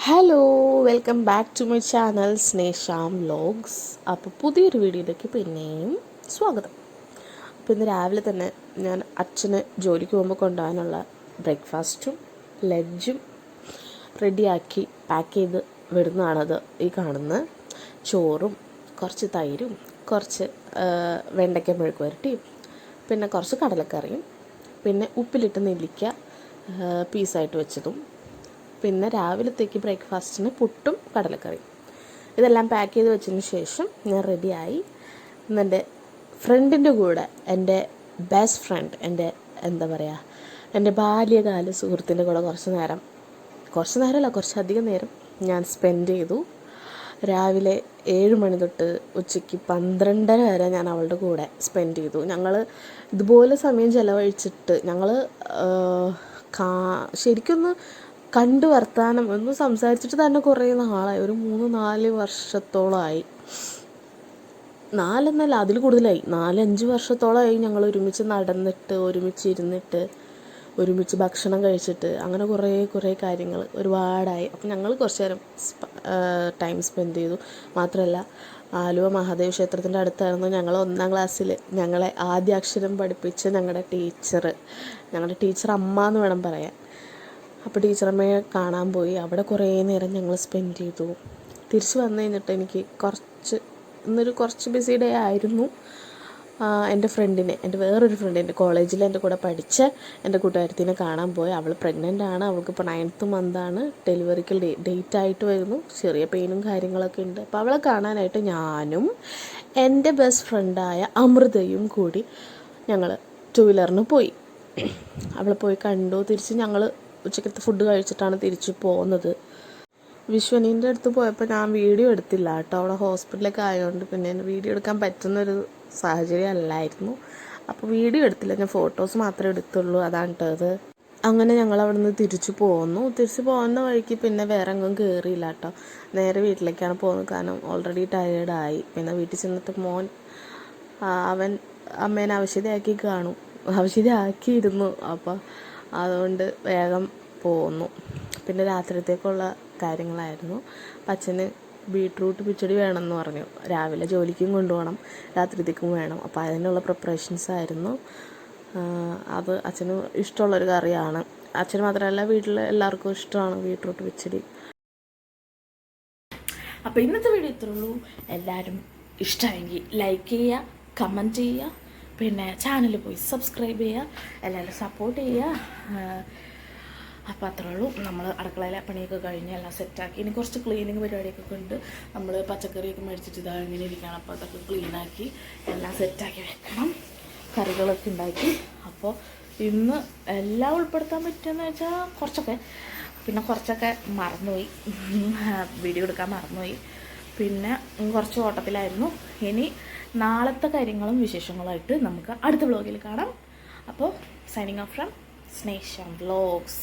Hello, welcome back to my channel Snesham vlogs. അപ്പോൾ പുതിയൊരു വീഡിയോയിലേക്ക് പിന്നെയും സ്വാഗതം. അപ്പോൾ ഇന്ന് രാവിലെ തന്നെ ഞാൻ അച്ഛന് ജോലിക്ക് പോകുമ്പോൾ കൊണ്ടുപോകാനുള്ള ബ്രേക്ക്ഫാസ്റ്റും ലഞ്ചും റെഡിയാക്കി പാക്ക് ചെയ്ത് വിടുന്നതാണത് ഈ കാണുന്ന ചോറും കുറച്ച് തൈരും കുറച്ച് വെണ്ടയ്ക്ക മെഴുക്ക് പുരട്ടിയും പിന്നെ കുറച്ച് കടലക്കറിയും പിന്നെ ഉപ്പിലിട്ട് നെല്ലിക്ക പീസായിട്ട് വെച്ചതും പിന്നെ രാവിലത്തേക്ക് ബ്രേക്ക്ഫാസ്റ്റിന് പുട്ടും കടലക്കറിയും ഇതെല്ലാം പാക്ക് ചെയ്ത് വെച്ചതിന് ശേഷം ഞാൻ റെഡിയായി എൻ്റെ ഫ്രണ്ടിൻ്റെ കൂടെ എൻ്റെ ബെസ്റ്റ് ഫ്രണ്ട് എന്താ പറയുക എൻ്റെ ബാല്യകാല സുഹൃത്തിൻ്റെ കൂടെ കുറച്ചധികം നേരം ഞാൻ സ്പെൻഡ് ചെയ്തു. രാവിലെ 7 മണി തൊട്ട് ഉച്ചയ്ക്ക് 12:30 വരെ ഞാൻ അവളുടെ കൂടെ സ്പെൻഡ് ചെയ്തു. ഞങ്ങൾ ഇതുപോലെ സമയം ചിലവഴിച്ചിട്ട് ഞങ്ങൾ ശരിക്കൊന്ന് കണ്ടു വർത്താനം ഒന്ന് സംസാരിച്ചിട്ട് തന്നെ കുറേ നാളായി. ഒരു 3-4 വർഷത്തോളമായി. 4 അതിൽ കൂടുതലായി. 4-5 വർഷത്തോളമായി ഞങ്ങൾ ഒരുമിച്ച് നടന്നിട്ട്, ഒരുമിച്ച് ഇരുന്നിട്ട്, ഒരുമിച്ച് ഭക്ഷണം കഴിച്ചിട്ട്, അങ്ങനെ കുറേ കാര്യങ്ങൾ ഒരുപാടായി. അപ്പം ഞങ്ങൾ കുറച്ച് നേരം ടൈം സ്പെൻഡ് ചെയ്തു. മാത്രമല്ല, ആലുവ മഹാദേവ ക്ഷേത്രത്തിൻ്റെ അടുത്തായിരുന്നു ഞങ്ങൾ 1ാം ക്ലാസ്സിൽ ഞങ്ങളെ ആദ്യാക്ഷരം പഠിപ്പിച്ച ഞങ്ങളുടെ ടീച്ചർ അമ്മ എന്ന് വേണം പറയാൻ. അപ്പോൾ ടീച്ചറമ്മയെ കാണാൻ പോയി. അവിടെ കുറേ നേരം ഞങ്ങൾ സ്പെൻഡ് ചെയ്തു. തിരിച്ച് വന്നു കഴിഞ്ഞിട്ട് എനിക്ക് ഇന്നൊരു കുറച്ച് ബിസി ഡേ ആയിരുന്നു. എൻ്റെ വേറൊരു ഫ്രണ്ടിൻ്റെ കോളേജിൽ എൻ്റെ കൂടെ പഠിച്ച എൻ്റെ കൂട്ടുകാരത്തിനെ കാണാൻ പോയി. അവൾ പ്രഗ്നൻ്റ് ആണ്. അവൾക്കിപ്പോൾ 9th മന്താണ്. ഡെലിവറിക്ക് ഡേറ്റ് ആയിട്ട് വരുന്നു. ചെറിയ പെയിനും കാര്യങ്ങളൊക്കെ ഉണ്ട്. അപ്പോൾ അവളെ കാണാനായിട്ട് ഞാനും എൻ്റെ ബെസ്റ്റ് ഫ്രണ്ടായ അമൃതയും കൂടി ഞങ്ങൾ 2 വീലറിന് പോയി. അവളെ പോയി കണ്ടു. തിരിച്ച് ഞങ്ങൾ ഉച്ചക്കത്തെ ഫുഡ് കഴിച്ചിട്ടാണ് തിരിച്ച് പോകുന്നത്. വിശ്വനീൻ്റെ അടുത്ത് പോയപ്പോൾ ഞാൻ വീഡിയോ എടുത്തില്ല കേട്ടോ. അവിടെ ഹോസ്പിറ്റലൊക്കെ ആയതുകൊണ്ട് പിന്നെ വീഡിയോ എടുക്കാൻ പറ്റുന്നൊരു സാഹചര്യം അല്ലായിരുന്നു. അപ്പോൾ വീഡിയോ എടുത്തില്ല, ഞാൻ ഫോട്ടോസ് മാത്രമേ എടുത്തുള്ളൂ. അതാണ് കേട്ടത്. അങ്ങനെ ഞങ്ങൾ അവിടെ നിന്ന് തിരിച്ചു പോകുന്ന വഴിക്ക് പിന്നെ വേറെ എങ്ങും കയറിയില്ല കേട്ടോ. നേരെ വീട്ടിലേക്കാണ് പോകുന്നത്. കാരണം ഓൾറെഡി ടയേർഡായി. പിന്നെ വീട്ടിൽ ചെന്നിട്ട് മോൻ അവൻ അമ്മേനെ ആവശ്യമാക്കിയിരുന്നു. അപ്പോൾ അതുകൊണ്ട് വേഗം പോന്നു. പിന്നെ രാത്രിത്തേക്കുള്ള കാര്യങ്ങളായിരുന്നു. അച്ഛന് ബീട്രൂട്ട് പച്ചടി വേണമെന്ന് പറഞ്ഞു. രാവിലെ ജോലിക്കും കൊണ്ടുപോകണം, രാത്രിത്തേക്കും വേണം. അപ്പോൾ അതിനുള്ള പ്രിപ്പറേഷൻസ് ആയിരുന്നു. അത് അച്ഛന് ഇഷ്ടമുള്ളൊരു കറിയാണ്. അച്ഛന് മാത്രമല്ല, വീട്ടിൽ എല്ലാവർക്കും ഇഷ്ടമാണ് ബീട്രൂട്ട് പച്ചടി. അപ്പോൾ ഇന്നത്തെ വീഡിയോ ഇത്രേ ഉള്ളൂ. എല്ലാവരും ഇഷ്ടമെങ്കിൽ ലൈക്ക് ചെയ്യുക, കമൻറ്റ് ചെയ്യുക, പിന്നെ ചാനൽ പോയി സബ്സ്ക്രൈബ് ചെയ്യുക, എല്ലാവരും സപ്പോർട്ട് ചെയ്യുക. അപ്പോൾ അത്രേ ഉള്ളൂ. നമ്മൾ അടുക്കളയിലെ പണിയൊക്കെ കഴിഞ്ഞ് എല്ലാം സെറ്റാക്കി. ഇനി കുറച്ച് ക്ലീനിങ് പരിപാടിയൊക്കെ ഉണ്ട്. നമ്മൾ പച്ചക്കറിയൊക്കെ മേടിച്ചിട്ട് ഇങ്ങനെ ഇരിക്കണം. അപ്പോൾ അതൊക്കെ ക്ലീനാക്കി എല്ലാം സെറ്റാക്കി വെക്കണം. കറികളൊക്കെ ഉണ്ടാക്കി. അപ്പോൾ ഇന്ന് എല്ലാം ഉൾപ്പെടുത്താൻ പറ്റുമെന്ന് വെച്ചാൽ കുറച്ചൊക്കെ മറന്നുപോയി. വീഡിയോ എടുക്കാൻ മറന്നുപോയി. പിന്നെ കുറച്ച് ഓട്ടത്തിലായിരുന്നു. ഇനി നാളത്തെ കാര്യങ്ങളും വിശേഷങ്ങളുമായിട്ട് നമുക്ക് അടുത്ത വ്ലോഗിൽ കാണാം. അപ്പോൾ സൈനിങ് ഓഫ് ഫ്രം സ്നേഷാം വ്ലോഗ്സ്.